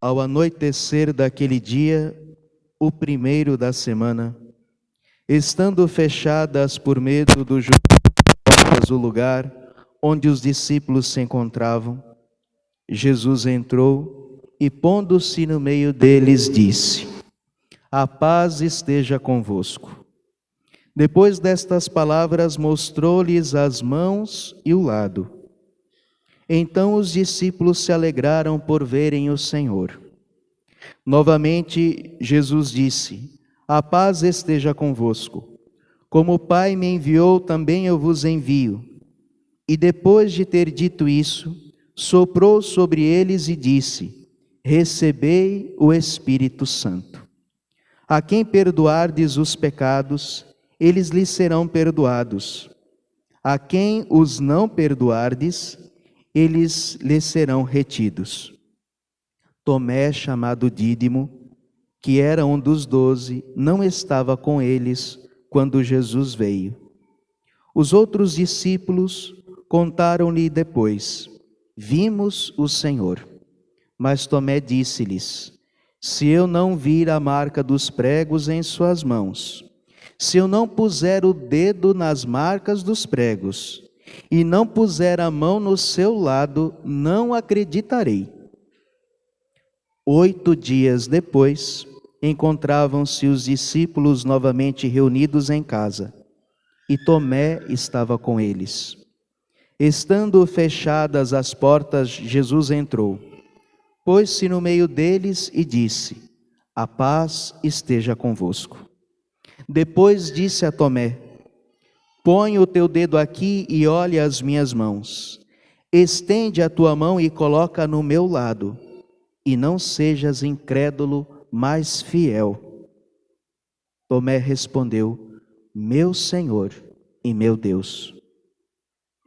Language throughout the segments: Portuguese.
Ao anoitecer daquele dia, o primeiro da semana, estando fechadas por medo dos judeus o lugar onde os discípulos se encontravam, Jesus entrou e, pondo-se no meio deles, disse: A paz esteja convosco. Depois destas palavras, mostrou-lhes as mãos e o lado. Então os discípulos se alegraram por verem o Senhor. Novamente Jesus disse: A paz esteja convosco. Como o Pai me enviou, também eu vos envio. E depois de ter dito isso, soprou sobre eles e disse: Recebei o Espírito Santo. A quem perdoardes os pecados, eles lhes serão perdoados. A quem os não perdoardes, eles lhes serão retidos. Tomé, chamado Dídimo, que era um dos 12, não estava com eles quando Jesus veio. Os outros discípulos contaram-lhe depois: Vimos o Senhor. Mas Tomé disse-lhes: Se eu não vir a marca dos pregos em suas mãos, se eu não puser o dedo nas marcas dos pregos, e não puser a mão no seu lado, não acreditarei. 8 dias depois, encontravam-se os discípulos novamente reunidos em casa, e Tomé estava com eles. Estando fechadas as portas, Jesus entrou, pôs-se no meio deles e disse: A paz esteja convosco. Depois disse a Tomé: Põe o teu dedo aqui e olha as minhas mãos. Estende a tua mão e coloca no meu lado. E não sejas incrédulo, mas fiel. Tomé respondeu: Meu Senhor e meu Deus.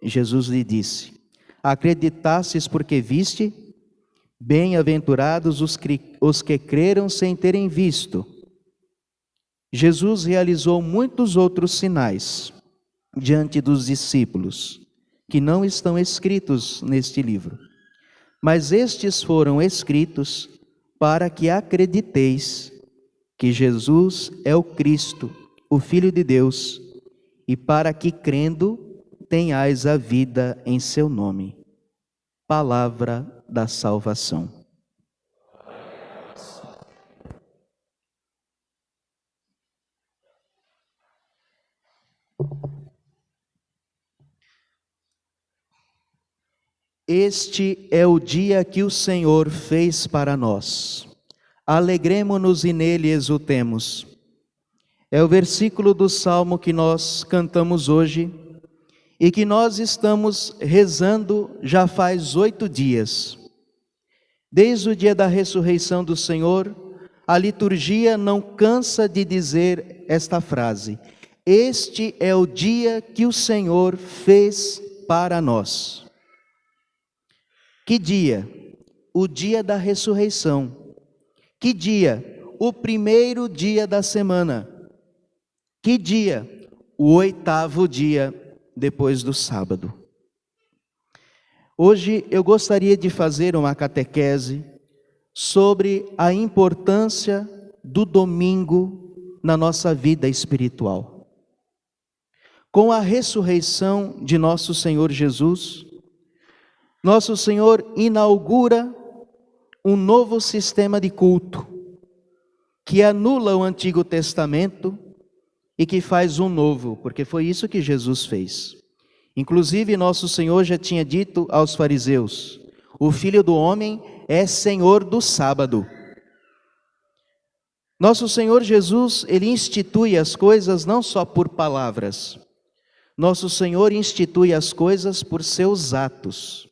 Jesus lhe disse: Acreditastes porque viste? Bem-aventurados os que creram sem terem visto. Jesus realizou muitos outros sinais diante dos discípulos, que não estão escritos neste livro. Mas estes foram escritos para que acrediteis que Jesus é o Cristo, o Filho de Deus, e para que, crendo, tenhais a vida em seu nome. Palavra da salvação. Este é o dia que o Senhor fez para nós. Alegremo-nos e nele exultemos. É o versículo do Salmo que nós cantamos hoje e que nós estamos rezando já faz 8 dias. Desde o dia da ressurreição do Senhor, a liturgia não cansa de dizer esta frase: Este é o dia que o Senhor fez para nós. Que dia? O dia da ressurreição. Que dia? O primeiro dia da semana. Que dia? O 8º dia depois do sábado. Hoje eu gostaria de fazer uma catequese sobre a importância do domingo na nossa vida espiritual. Com a ressurreição de nosso Senhor Jesus, nosso Senhor inaugura um novo sistema de culto, que anula o Antigo Testamento e que faz um novo, porque foi isso que Jesus fez. Inclusive, nosso Senhor já tinha dito aos fariseus: o Filho do Homem é Senhor do sábado. Nosso Senhor Jesus, Ele institui as coisas não só por palavras. Nosso Senhor institui as coisas por seus atos.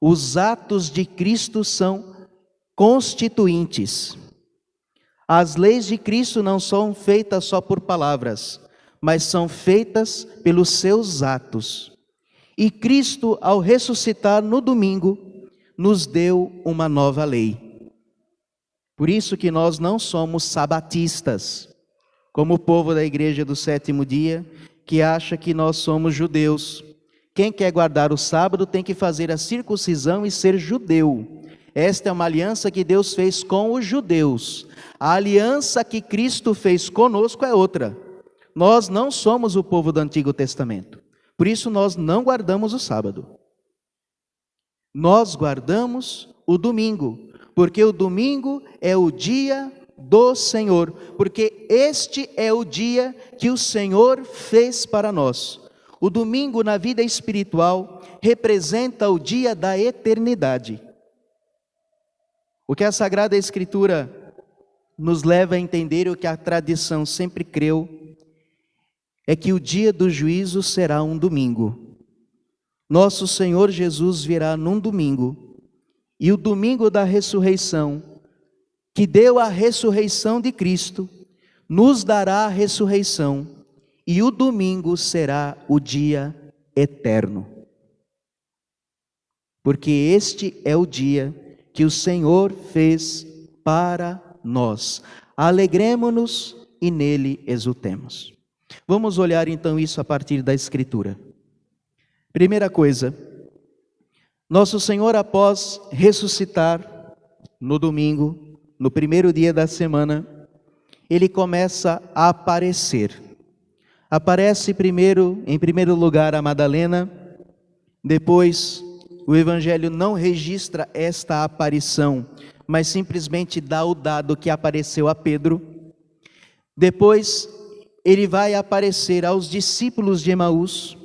Os atos de Cristo são constituintes. As leis de Cristo não são feitas só por palavras, mas são feitas pelos seus atos. E Cristo, ao ressuscitar no domingo, nos deu uma nova lei. Por isso que nós não somos sabatistas, como o povo da igreja do 7º dia, que acha que nós somos judeus. Quem quer guardar o sábado tem que fazer a circuncisão e ser judeu. Esta é uma aliança que Deus fez com os judeus. A aliança que Cristo fez conosco é outra. Nós não somos o povo do Antigo Testamento. Por isso nós não guardamos o sábado. Nós guardamos o domingo, porque o domingo é o dia do Senhor, porque este é o dia que o Senhor fez para nós. O domingo na vida espiritual representa o dia da eternidade. O que a Sagrada Escritura nos leva a entender, o que a tradição sempre creu, é que o dia do juízo será um domingo. Nosso Senhor Jesus virá num domingo, e o domingo da ressurreição, que deu a ressurreição de Cristo, nos dará a ressurreição, e o domingo será o dia eterno. Porque este é o dia que o Senhor fez para nós. Alegremo-nos e nele exultemos. Vamos olhar então isso a partir da Escritura. Primeira coisa, nosso Senhor, após ressuscitar no domingo, no primeiro dia da semana, ele começa a aparecer. Aparece primeiro, em primeiro lugar, a Madalena. Depois, o Evangelho não registra esta aparição, mas simplesmente dá o dado que apareceu a Pedro. Depois, ele vai aparecer aos discípulos de Emaús,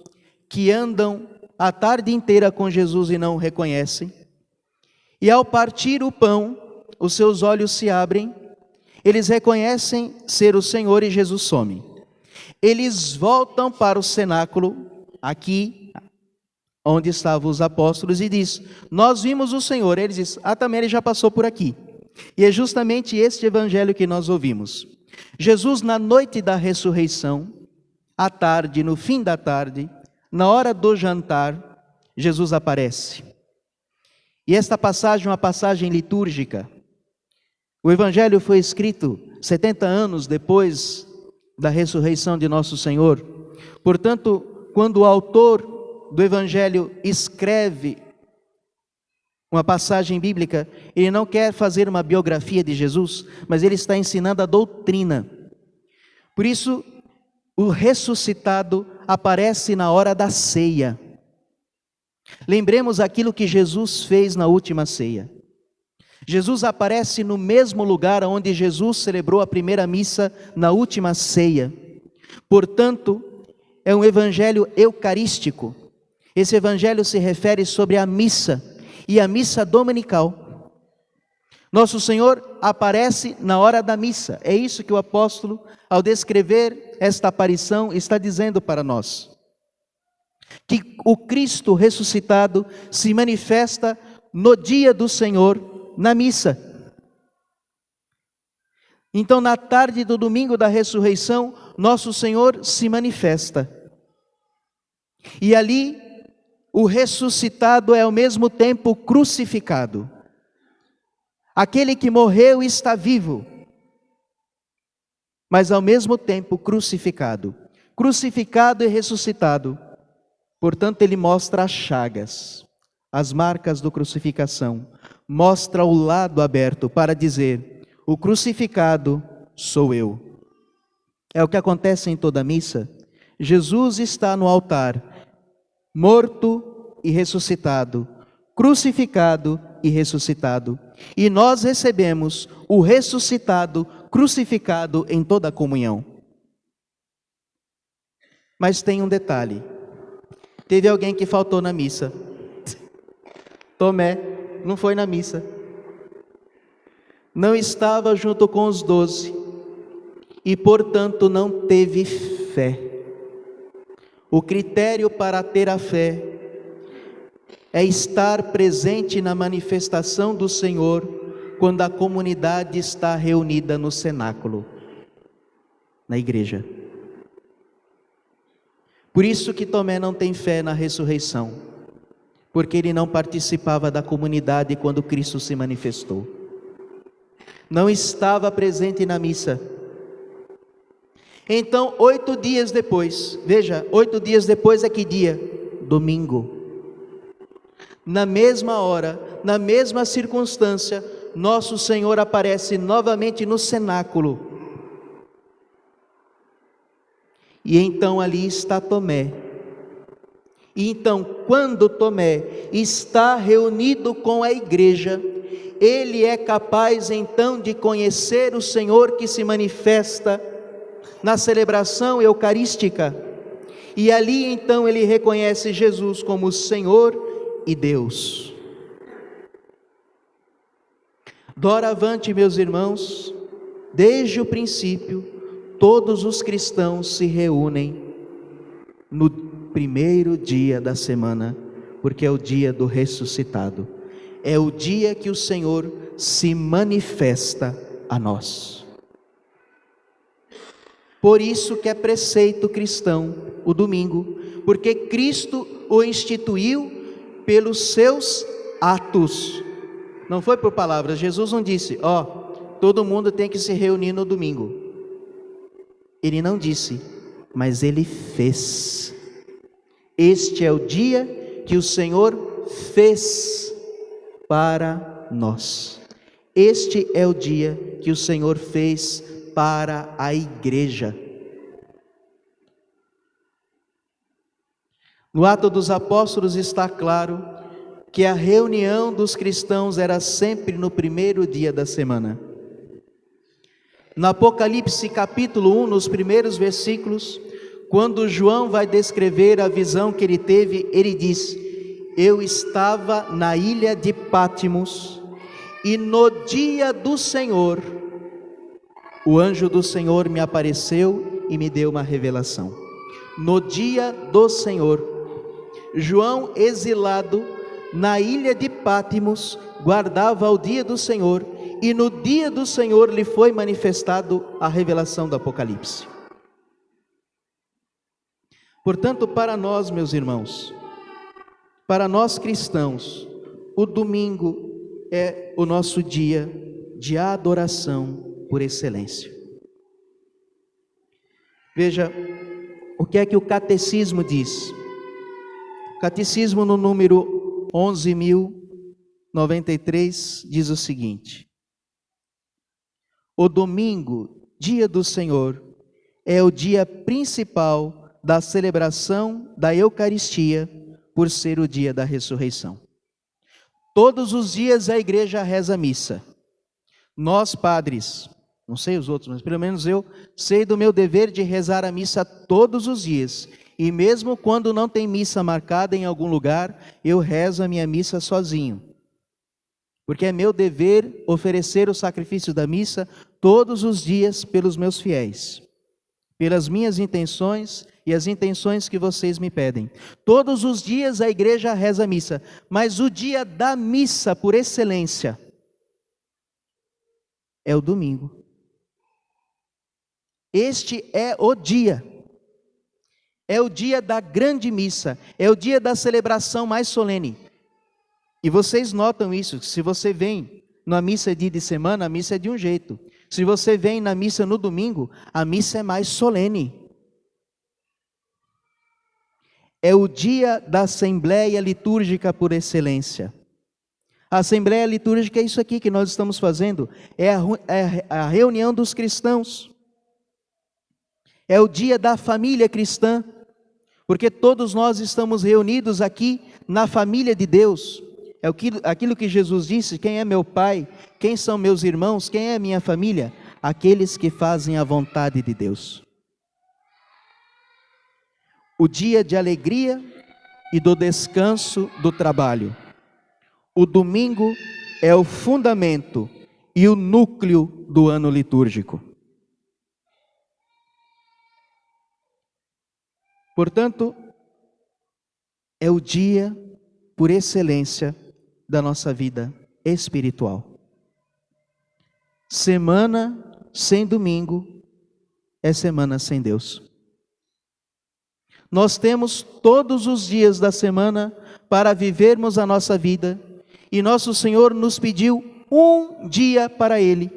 que andam a tarde inteira com Jesus e não o reconhecem. E ao partir o pão, os seus olhos se abrem, eles reconhecem ser o Senhor e Jesus some. Eles voltam para o cenáculo, aqui, onde estavam os apóstolos, e diz: nós vimos o Senhor. Eles dizem: também ele já passou por aqui. E é justamente este evangelho que nós ouvimos. Jesus, na noite da ressurreição, à tarde, no fim da tarde, na hora do jantar, Jesus aparece. E esta passagem é uma passagem litúrgica. O evangelho foi escrito 70 anos depois da ressurreição de nosso Senhor. Portanto, quando o autor do evangelho escreve uma passagem bíblica, ele não quer fazer uma biografia de Jesus, mas ele está ensinando a doutrina. Por isso, o ressuscitado aparece na hora da ceia. Lembremos aquilo que Jesus fez na última ceia. Jesus aparece no mesmo lugar onde Jesus celebrou a primeira missa na última ceia. Portanto, é um evangelho eucarístico. Esse evangelho se refere sobre a missa, e a missa dominical. Nosso Senhor aparece na hora da missa. É isso que o apóstolo, ao descrever esta aparição, está dizendo para nós. Que o Cristo ressuscitado se manifesta no dia do Senhor, na missa. Então, na tarde do domingo da ressurreição, nosso Senhor se manifesta. E ali, o ressuscitado é ao mesmo tempo crucificado. Aquele que morreu está vivo, mas ao mesmo tempo crucificado. Crucificado e ressuscitado. Portanto, ele mostra as chagas, as marcas da crucificação. Mostra o lado aberto para dizer: o crucificado sou eu. É o que acontece em toda a missa. Jesus está no altar, morto e ressuscitado, crucificado e ressuscitado. E nós recebemos o ressuscitado, crucificado em toda a comunhão. Mas tem um detalhe. Teve alguém que faltou na missa. Tomé não foi na missa. Não estava junto com os 12. E, portanto, não teve fé. O critério para ter a fé é estar presente na manifestação do Senhor quando a comunidade está reunida no cenáculo, na igreja. Por isso que Tomé não tem fé na ressurreição, porque ele não participava da comunidade quando Cristo se manifestou. Não estava presente na missa. Então, 8 dias depois, veja, 8 dias depois é que dia? Domingo. na mesma hora, na mesma circunstância, nosso Senhor aparece novamente no cenáculo. E então ali está Tomé. E então, quando Tomé está reunido com a igreja, ele é capaz então de conhecer o Senhor que se manifesta na celebração eucarística. E ali então ele reconhece Jesus como Senhor e Deus. Doravante, meus irmãos, desde o princípio, todos os cristãos se reúnem no primeiro dia da semana, porque é o dia do ressuscitado. É o dia que o Senhor se manifesta a nós. Por isso que é preceito cristão o domingo, porque Cristo o instituiu pelos seus atos. Não foi por palavras. Jesus não disse, todo mundo tem que se reunir no domingo. Ele não disse, mas ele fez. Este é o dia que o Senhor fez para nós. Este é o dia que o Senhor fez para a igreja. No Atos dos Apóstolos está claro que a reunião dos cristãos era sempre no primeiro dia da semana. No Apocalipse capítulo 1, nos primeiros versículos, quando João vai descrever a visão que ele teve, ele diz: eu estava na ilha de Pátimos, e no dia do Senhor, o anjo do Senhor me apareceu e me deu uma revelação. No dia do Senhor, João, exilado na ilha de Pátimos, guardava o dia do Senhor, e no dia do Senhor lhe foi manifestado a revelação do Apocalipse. Portanto, para nós, meus irmãos, para nós cristãos, o domingo é o nosso dia de adoração por excelência. Veja o que é que o catecismo diz. O catecismo no número 11.093 diz o seguinte: o domingo, dia do Senhor, é o dia principal da celebração da Eucaristia, por ser o dia da ressurreição. Todos os dias a igreja reza a missa. Nós, padres, não sei os outros, mas pelo menos eu sei do meu dever de rezar a missa todos os dias. E mesmo quando não tem missa marcada em algum lugar, eu rezo a minha missa sozinho. Porque é meu dever oferecer o sacrifício da missa todos os dias pelos meus fiéis, pelas minhas intenções e as intenções que vocês me pedem. Todos os dias a igreja reza a missa, mas o dia da missa por excelência é o domingo. Este é o dia da grande missa, é o dia da celebração mais solene. E vocês notam isso, se você vem na missa dia de semana, a missa é de um jeito. Se você vem na missa no domingo, a missa é mais solene. É o dia da Assembleia Litúrgica por excelência. A Assembleia Litúrgica é isso aqui que nós estamos fazendo, é a reunião dos cristãos. É o dia da família cristã, porque todos nós estamos reunidos aqui na família de Deus. É aquilo que Jesus disse: quem é meu pai, quem são meus irmãos, quem é minha família? Aqueles que fazem a vontade de Deus. O dia de alegria e do descanso do trabalho. O domingo é o fundamento e o núcleo do ano litúrgico. Portanto, é o dia por excelência da nossa vida espiritual. Semana sem domingo é semana sem Deus. Nós temos todos os dias da semana para vivermos a nossa vida, e nosso Senhor nos pediu um dia para Ele,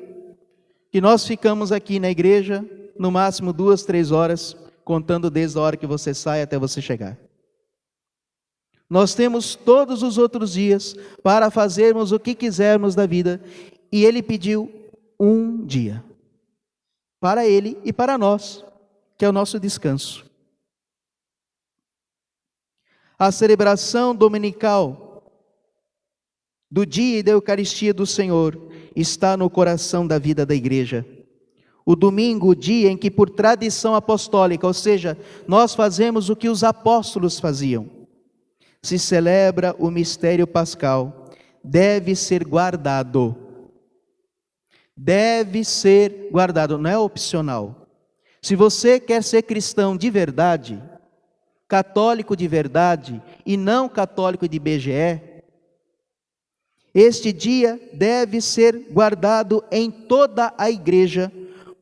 que nós ficamos aqui na igreja, no máximo 2, 3 horas, contando desde a hora que você sai até você chegar. Nós temos todos os outros dias para fazermos o que quisermos da vida. E Ele pediu um dia para Ele e para nós, que é o nosso descanso. A celebração dominical do dia e da Eucaristia do Senhor está no coração da vida da igreja. O domingo, o dia em que por tradição apostólica, ou seja, nós fazemos o que os apóstolos faziam, se celebra o mistério pascal, deve ser guardado. Deve ser guardado, não é opcional. Se você quer ser cristão de verdade, católico de verdade e não católico de IBGE, este dia deve ser guardado em toda a igreja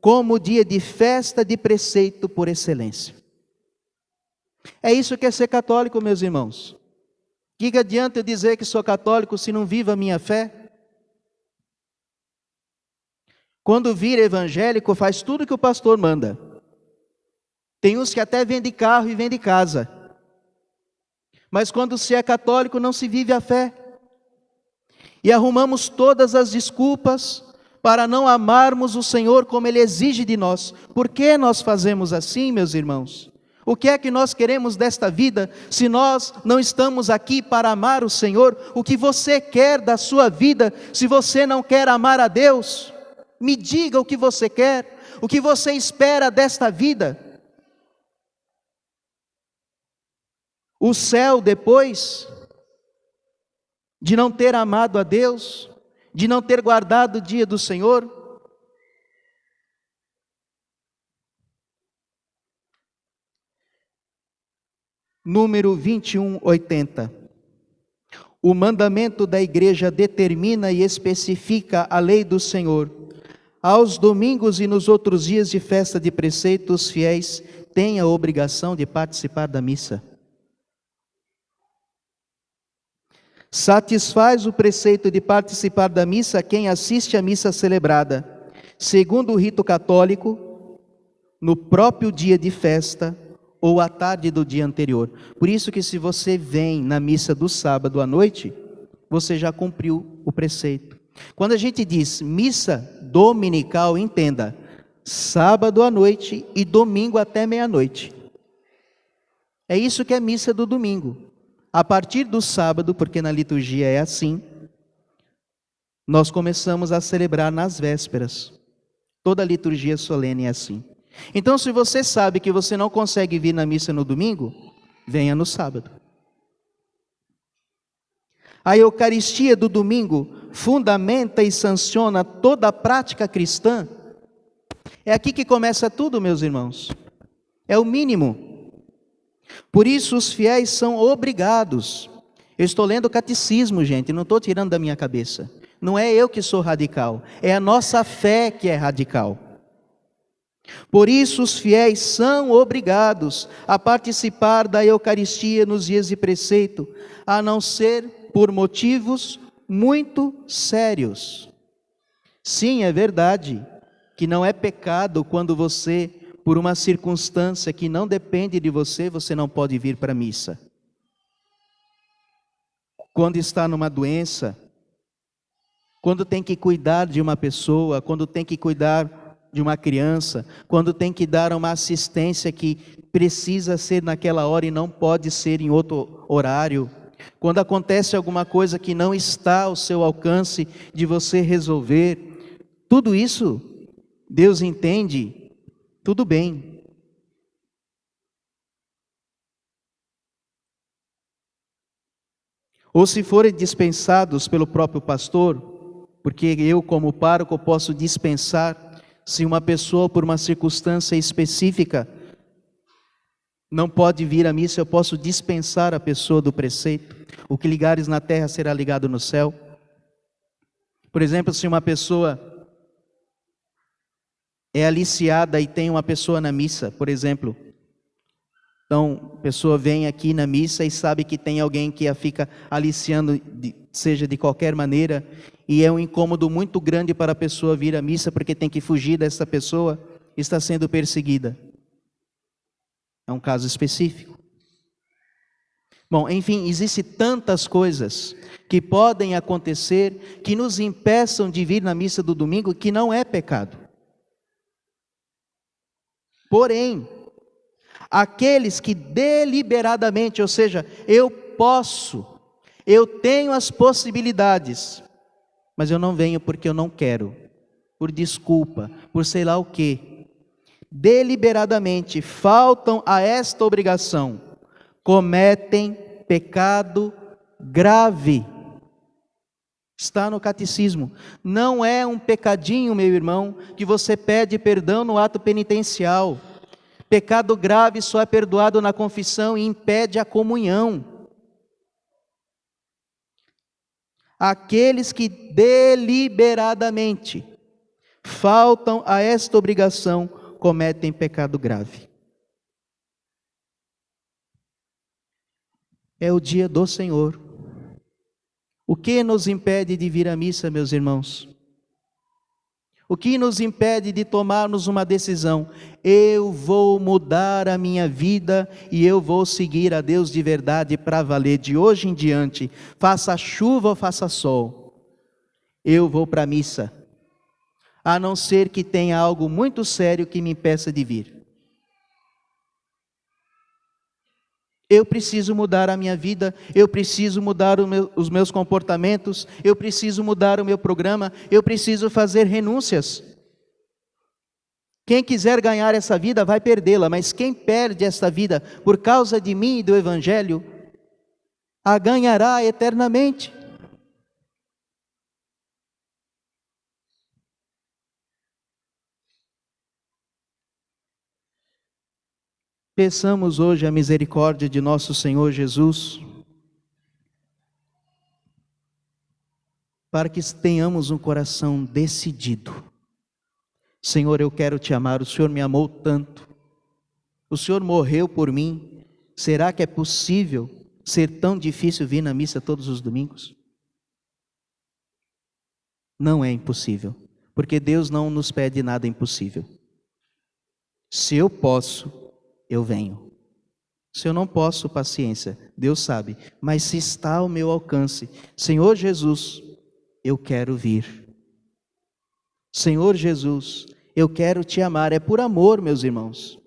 como dia de festa de preceito por excelência. É isso que é ser católico, meus irmãos. Que adianta eu dizer que sou católico se não vivo a minha fé? Quando vira evangélico, faz tudo que o pastor manda. Tem uns que até vendem carro e vendem casa. Mas quando se é católico, não se vive a fé. E arrumamos todas as desculpas para não amarmos o Senhor como Ele exige de nós. Por que nós fazemos assim, meus irmãos? O que é que nós queremos desta vida, se nós não estamos aqui para amar o Senhor? O que você quer da sua vida, se você não quer amar a Deus? Me diga o que você quer, o que você espera desta vida. O céu depois de não ter amado a Deus, de não ter guardado o dia do Senhor? Número 2180. O mandamento da igreja determina e especifica a lei do Senhor. Aos domingos e nos outros dias de festa de preceito, os fiéis têm a obrigação de participar da missa. Satisfaz o preceito de participar da missa quem assiste à missa celebrada, segundo o rito católico, no próprio dia de festa ou à tarde do dia anterior. Por isso que se você vem na missa do sábado à noite, você já cumpriu o preceito. Quando a gente diz missa dominical, entenda, sábado à noite e domingo até meia-noite. É isso que é missa do domingo. A partir do sábado, porque na liturgia é assim, nós começamos a celebrar nas vésperas. Toda a liturgia solene é assim. Então, se você sabe que você não consegue vir na missa no domingo, venha no sábado. A Eucaristia do domingo fundamenta e sanciona toda a prática cristã. É aqui que começa tudo, meus irmãos. É o mínimo. Por isso os fiéis são obrigados. Eu estou lendo o catecismo, gente, não estou tirando da minha cabeça. Não é eu que sou radical, é a nossa fé que é radical. Por isso os fiéis são obrigados a participar da Eucaristia nos dias de preceito, a não ser por motivos muito sérios. Sim, é verdade que não é pecado quando você, por uma circunstância que não depende de você, você não pode vir para a missa. Quando está numa doença, quando tem que cuidar de uma pessoa, quando tem que cuidar de uma criança, quando tem que dar uma assistência que precisa ser naquela hora e não pode ser em outro horário, quando acontece alguma coisa que não está ao seu alcance de você resolver, tudo isso Deus entende, tudo bem. Ou se forem dispensados pelo próprio pastor, porque eu como pároco posso dispensar. Se uma pessoa, por uma circunstância específica, não pode vir à missa, eu posso dispensar a pessoa do preceito. O que ligares na terra será ligado no céu. Por exemplo, se uma pessoa é aliciada e tem uma pessoa na missa, por exemplo. Então, a pessoa vem aqui na missa e sabe que tem alguém que a fica aliciando, seja de qualquer maneira, e é um incômodo muito grande para a pessoa vir à missa, porque tem que fugir dessa pessoa, está sendo perseguida. É um caso específico. Bom, enfim, existem tantas coisas que podem acontecer que nos impeçam de vir na missa do domingo, que não é pecado. Porém, aqueles que deliberadamente, ou seja, eu tenho as possibilidades, mas eu não venho porque eu não quero, por desculpa, por sei lá o quê, deliberadamente faltam a esta obrigação, cometem pecado grave. Está no catecismo. Não é um pecadinho, meu irmão, que você pede perdão no ato penitencial. Pecado grave só é perdoado na confissão e impede a comunhão. Aqueles que deliberadamente faltam a esta obrigação cometem pecado grave. É o dia do Senhor. O que nos impede de vir à missa, meus irmãos? O que nos impede de tomarmos uma decisão? Eu vou mudar a minha vida e eu vou seguir a Deus de verdade para valer de hoje em diante, faça chuva ou faça sol. Eu vou para a missa, a não ser que tenha algo muito sério que me impeça de vir. Eu preciso mudar a minha vida, eu preciso mudar os meus comportamentos, eu preciso mudar o meu programa, eu preciso fazer renúncias. Quem quiser ganhar essa vida vai perdê-la, mas quem perde essa vida por causa de mim e do Evangelho, a ganhará eternamente. Peçamos hoje a misericórdia de nosso Senhor Jesus, para que tenhamos um coração decidido. Senhor, eu quero te amar, o Senhor me amou tanto, o Senhor morreu por mim, será que é possível ser tão difícil vir na missa todos os domingos? Não é impossível, porque Deus não nos pede nada impossível. Se eu posso, eu venho. Se eu não posso, paciência, Deus sabe, mas se está ao meu alcance, Senhor Jesus, eu quero vir. Senhor Jesus, eu quero te amar, é por amor, meus irmãos,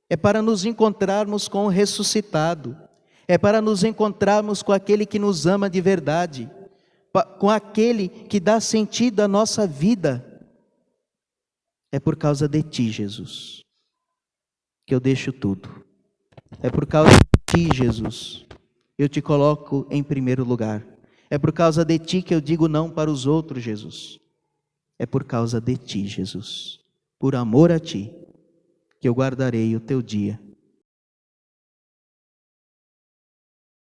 é para nos encontrarmos com o ressuscitado, é para nos encontrarmos com aquele que nos ama de verdade, com aquele que dá sentido à nossa vida. É por causa de ti, Jesus, que eu deixo tudo. É por causa de ti, Jesus, eu te coloco em primeiro lugar. É por causa de ti que eu digo não para os outros, Jesus. É por causa de ti, Jesus, por amor a ti, que eu guardarei o teu dia